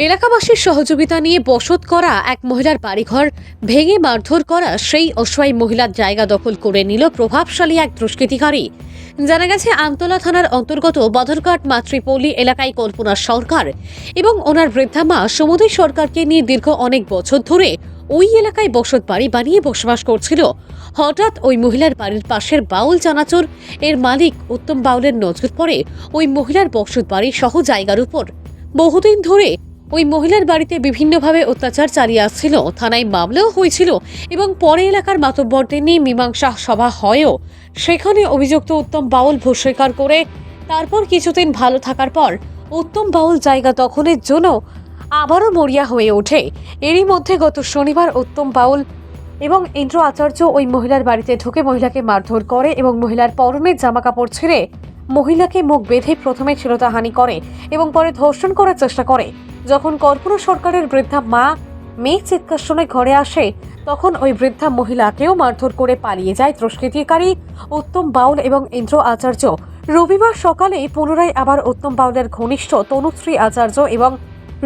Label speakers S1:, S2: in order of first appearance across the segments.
S1: এলাকাবাসীর সহযোগিতা নিয়ে বসত করা এক মহিলার বাড়িঘর ভেঙে মারধর করা সেই অসহায় মহিলার জায়গা দখল করে নিল প্রভাবশালী এক দুষ্কৃতিকারী। জানা গেছে, আমতলা থানার অন্তর্গত বদরঘাট মাতৃপল্লী এলাকায় কল্পনা সরকার এবং ওনার বৃদ্ধা মা সমুদী সরকারকে নিয়ে দীর্ঘ অনেক বছর ধরে ওই এলাকায় বসত বাড়ি বানিয়ে বসবাস করছিল। হঠাৎ ওই মহিলার বাড়ির পাশের বাউল চানাচুর এর মালিক উত্তম বাউলের নজর পড়ে ওই মহিলার বসত বাড়ি সহ জায়গার উপর। বহুদিন ধরে ওই মহিলার বাড়িতে বিভিন্নভাবে অত্যাচার চালিয়ে আসছিল। থানায় মামলাও হয়েছিল এবং পরে এলাকার মাতব্বরদের নিয়ে মীমাংসা সভা হয়েও সেখানে অভিযুক্ত উত্তম বাউল ভূ স্বীকার করে তারপর কিছুদিন ভালো থাকার পর উত্তম বাউল জায়গা দখলের জন্য আবারও মরিয়া হয়ে ওঠে। এরই মধ্যে গত শনিবার উত্তম বাউল এবং ইন্দ্র আচার্য ওই মহিলার বাড়িতে ঢুকে মহিলাকে মারধর করে এবং মহিলার পরনের জামা কাপড় ছিঁড়ে মহিলাকে মুখ বেঁধে প্রথমে শ্লীলতাহানি করে এবং পরে ধর্ষণ করার চেষ্টা করে। যখন কল্পনা সরকারের বৃদ্ধা মা মেয়ে চিৎকার শুনে ঘরে আসে, তখন ওই বৃদ্ধা মহিলাকেও মারধর করে পালিয়ে যায় দুষ্কৃতিকারী উত্তম বাউল এবং ইন্দ্র আচার্য। রবিবার সকালে পুনরায় আবার উত্তম বাউলের ঘনিষ্ঠ তনুশ্রী আচার্য এবং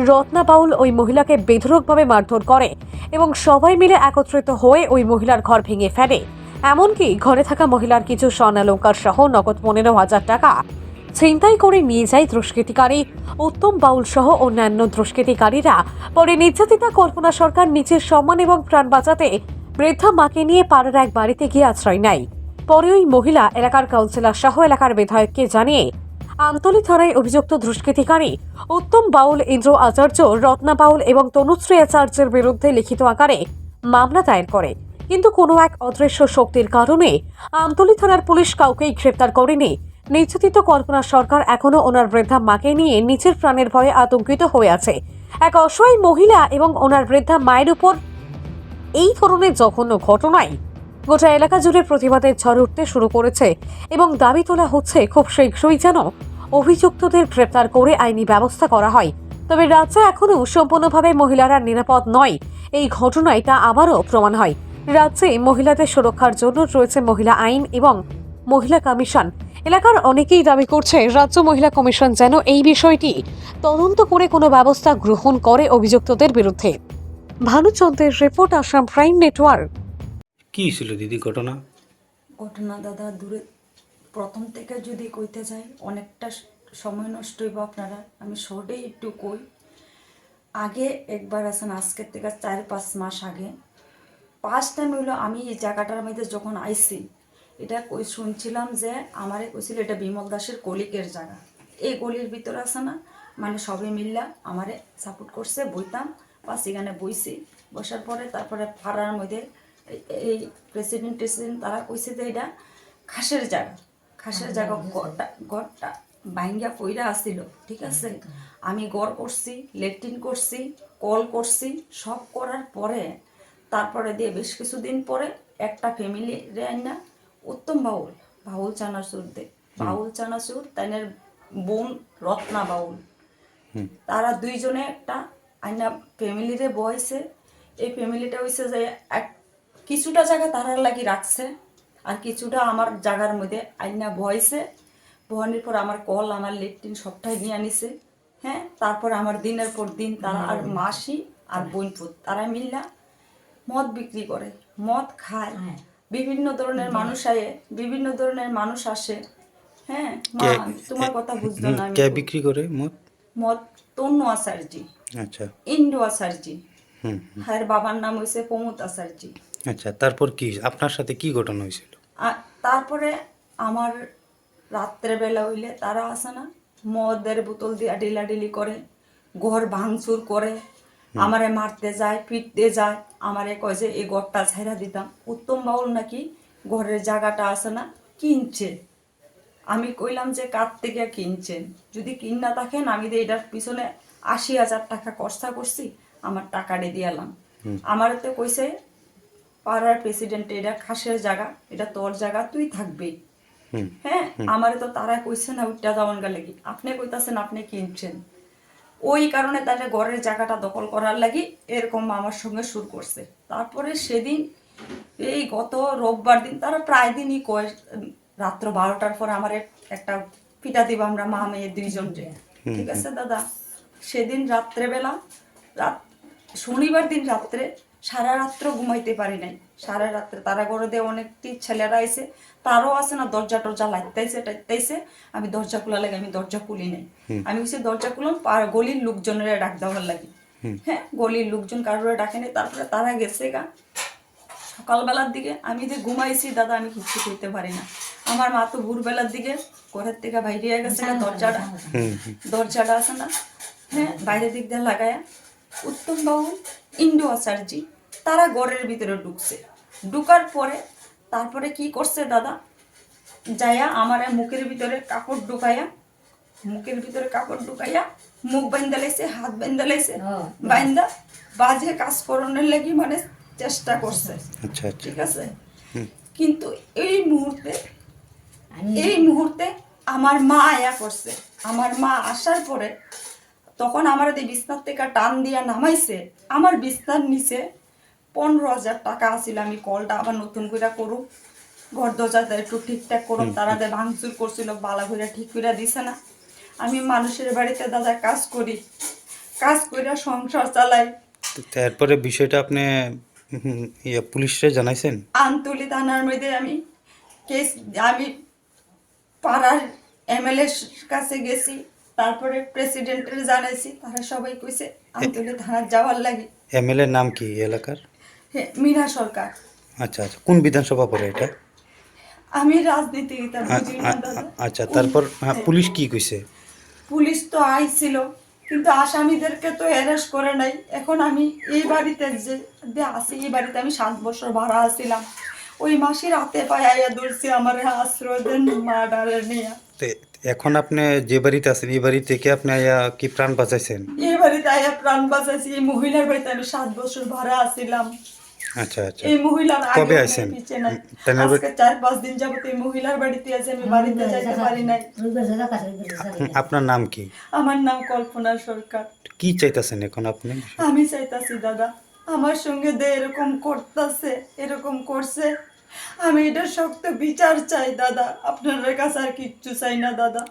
S1: রত্না বাউল ওই মহিলাকে বেধড়কভাবে মারধর করে এবং সবাই মিলে একত্রিত হয়ে ওই মহিলার ঘর ভেঙে ফেলে। এমনকি ঘরে থাকা মহিলার কিছু স্বর্ণালঙ্কার সহ নগদ 15,000 টাকা ছিনতাই করে নিয়ে যায় দুষ্কৃতিকারী উত্তম বাউল সহ অন্যান্য দুষ্কৃতিকারীরা। পরে নির্যাতিতা কল্পনা সরকার নিজের সম্মান এবং প্রাণ বাঁচাতে বৃদ্ধা মাকে নিয়ে পাড়ার এক বাড়িতে গিয়ে আশ্রয় নেয়। পরে ওই মহিলা এলাকার কাউন্সিলর সহ এলাকার বিধায়ককে জানিয়ে আমতলী থানায় অভিযুক্ত দুষ্কৃতিকারী উত্তম বাউল, ইন্দ্র আচার্য, রত্না বাউল এবং তনুশ্রী আচার্যের বিরুদ্ধে লিখিত আকারে মামলা দায়ের করে। কিন্তু কোনো এক অদৃশ্য শক্তির কারণে আমতলী থানার পুলিশ কাউকেই গ্রেপ্তার করেনি। নির্যাতিত কল্পনা সরকার এখনো ওনার বৃদ্ধা মাকে নিয়ে নিজের প্রাণের ভয়ে আতঙ্কিত হয়ে আছে। এক অসহায় মহিলা এবং ওনার বৃদ্ধা মায়ের উপর এই ধরনের জঘন্য ঘটনায় গোটা এলাকা জুড়ে প্রতিবাদের ঝড় উঠতে শুরু করেছে এবং দাবি তোলা হচ্ছে খুব শীঘ্রই যেন অভিযুক্তদের গ্রেপ্তার করে আইনি ব্যবস্থা করা হয়। তবে রাজ্যে এখনও সম্পূর্ণভাবে মহিলারা নিরাপদ নয়, এই ঘটনায় তা আবারও প্রমাণ হয়। রাজ্যে মহিলাদের সুরক্ষার জন্য রয়েছে মহিলা আইন এবং মহিলা কমিশন। এলাকার অনেকেই দাবি করছে রাজ্য মহিলা কমিশন যেন এই বিষয়টি তদন্ত করে কোনো ব্যবস্থা গ্রহণ করে অভিযুক্তদের বিরুদ্ধে। ভানুচন্দ্রের রিপোর্ট, আসাম প্রাইম নেটওয়ার্ক।
S2: কি ছিল দিদি ঘটনা?
S3: দাদা দূরে প্রথম থেকে যদি কইতে যাই অনেকটা সময় নষ্ট হইব আপনারা। আমি শর্টেই একটু কই। আগে একবার আছেন, আজকের থেকে 4-5 মাস আগে ফার্স্ট টাইম হইলো আমি এই জায়গাটার মধ্যে যখন আইছি, এটা শুনছিলাম যে আমারে কইছিল এটা বিমল দাসের কলিকের জায়গা। এই গলির ভিতরে আছে না, মানে সবাই মিল্লা আমারে সাপোর্ট করছে, বইতাম বা সেখানে বইছি। বসার পরে তারপরে পাড়ার মধ্যে এই প্রেসিডেন্ট তারা কইছে যে এটা খাসের জায়গা গড়টা বাইঙ্গা পইরা আসছিল। ঠিক আছে, আমি গড় করছি, লেট্রিন করছি, কল করছি, সব করার পরে তারপরে দিয়ে বেশ কিছুদিন পরে একটা ফ্যামিলি না উত্তম বাউল চানাচুর তাইনের বোন রত্না বাউল, তারা দুইজনে একটা আইনা ফ্যামিলিরে বয়সে। এই ফ্যামিলিটা হয়েছে যে কিছুটা জায়গা তারার লাগি রাখছে আর কিছুটা আমার জায়গার মধ্যে আইনা বয়সে। বহানির পর আমার কল, আমার লেট্রিন সবটাই নিয়ে আনিছে। হ্যাঁ, তারপর আমার দিনের পর দিন তারা আর মাসি আর বোনপুত তারা মিল্লা মদ বিক্রি করে, মদ খায়। বিভিন্ন ধরনের মানুষ আসে। হ্যাঁ মা, তোমার কথা বুঝলো না।
S2: কে বিক্রি করে
S3: মদ তন্নু আচার্যি,
S2: আচ্ছা,
S3: ইন্ডু আচার্যি, হ্যাঁ বাবার নাম হয়েছে প্রমোদ আচার্যি।
S2: আচ্ছা, তারপর কি আপনার সাথে কি ঘটনা হয়েছিল?
S3: তারপরে আমার রাত্রেবেলা হইলে তারা আসে না, মদের বোতল দিয়ে ডিলাডিলি করে, ঘর ভাঙচুর করে, আমারে মারতে যায়, পিটতে যায়। আমারে কয় যে এই ঘরটা ছেড়া দিতাম। উত্তম বাউল নাকি ঘরের জায়গাটা আছে না কিনছে। আমি কইলাম যে কার থেকে কিনছেন, যদি কিনা থাকেন আমি এটার পিছনে 80,000 টাকা খরচা করছি, আমার টাকা দিয়ে এলাম। আমার তো কইছে পাড়ার প্রেসিডেন্ট এটা খাসের জায়গা, এটা তোর জায়গা, তুই থাকবি। হ্যাঁ, আমারে তো তারা কইছে না উঠটা যাওয়ান গা লাগি, আপনি কইতাছেন আপনি কিনছেন। ওই কারণে তাহলে ঘরের জায়গাটা দখল করার লাগি এরকম আমার সঙ্গে শুরু করছে। তারপরে সেদিন এই গত রোববার দিন তারা প্রায় দিনই কয় রাত্র 12টার পরে আমার একটা পিটা দিব আমরা মা মেয়ে দুইজনকে। ঠিক আছে দাদা, সেদিন রাত্রেবেলা রাত শনিবার দিন রাত্রে সারা রাত্র ঘুমাইতে পারি নাই। সারা রাত্রে তারা করে দিয়ে অনেকটি ছেলেরা আইছে, তারও আছে না দরজা টরজা লাগতেছে টাইতেছে। আমি দরজা খোলা লাগে, আমি দরজা খুলি নাই। আমি হচ্ছে দরজা খুললাম গলির লোকজনের ডাক দেওয়ার লাগে। হ্যাঁ, গলির লোকজন কারোর ডাকে নেই। তারপরে তারা গেছে গা সকালবেলার দিকে। আমি যে ঘুমাইছি দাদা, আমি কিছু করতে পারি না। আমার মা তো ভোরবেলার দিকে ঘরের থেকে বাইরে গেছে গা, দরজাটা আছে না, হ্যাঁ, বাইরের দিক দিয়ে লাগায়া উত্তম বাবু ইন্ডো আচার্যি তারা ঘরের ভিতরে ঢুকছে। ঢুকার পরে তারপরে কি করছে দাদা, যাইয়া আমার মুখের ভিতরে কাপড় ঢুকাইয়া মুখ বাইন্দা লাইছে, হাত বাইন্দা লাইছে, বাইন্দা বাজে কাজ করানোর লাগি মানে চেষ্টা করছে।
S2: আচ্ছা আচ্ছা।
S3: ঠিক আছে, কিন্তু এই মুহূর্তে আমার মা আয়া করছে। আমার মা আসার পরে তখন আমার বিছনার থেকে টান দিয়া নামাইছে। আমার বিছনার নিচে 15,000 টাকা আছিল। আমি কলটা আবার নতুন করে করুক, ঘর দরজা একটু ঠিকঠাক করুক, তারা ভাঙচুর করছিল, বালা ঘুরে ঠিক করে দিছে না। আমি মানুষের বাড়িতে দাদা কাজ করি, কাজ করে সংসার চালাই।
S2: তারপরে বিষয়টা আপনি পুলিশে জানাইছেন?
S3: আমতলী থানার মধ্যে আমি পাড়ার এমএলএ কাছে গেছি, তারপরে প্রেসিডেন্টের জানাইছি। তারা সবাই কইছে আমতলী থানার যাওয়ার লাগে।
S2: এমএলএ নাম কি এলাকার?
S3: হ্যাঁ, মীরা সরকার।
S2: আচ্ছা আচ্ছা। কোন বিধানসভা পড়ে এটা?
S3: আমি রাজনীতিটা বুঝি না দাদা।
S2: আচ্ছা, তারপর পুলিশ কি কইছে?
S3: পুলিশ তো আইছিল, কিন্তু আসামিদেরকে তো অ্যারেস্ট করে নাই। এখন আমি এই বাড়িতে যে আছি, এই বাড়িতে আমি 7 বছর ভাড়া আছিলাম। ওই মাসি রাতে পায়ে আইয়া ধরছি আমার আশ্রয় দেন মার্ডারে নিয়ে।
S2: এখন আপনি যে বাড়িতে আছেন এই বাড়ি থেকে আপনি কি প্রাণ বাঁচাইছেন?
S3: এই বাড়িতে আইয়া প্রাণ বাঁচাইছি। এই মহিলার বাড়িতে আমি 7 বছর ভাড়া আছিলাম।
S2: আচ্ছা আচ্ছা।
S3: এই মহিলার
S2: কবে আইছেন?
S3: আজকে 4-5 দিন যাবত এই মহিলার বাড়িতে আছে। আমি বাড়িতে যাইতে পারি নাই।
S2: আপনার নাম কি?
S3: আমার নাম কল্পনা সরকার।
S2: কি চাইতেছেন এখন আপনি?
S3: আমি চাইতাছি দাদা, আমার সঙ্গে এরকম করতেছে, এরকম করছে, আমি এটা শক্ত বিচার চাই দাদা। আপনার কাছে আর কিচ্ছু চাই না দাদা।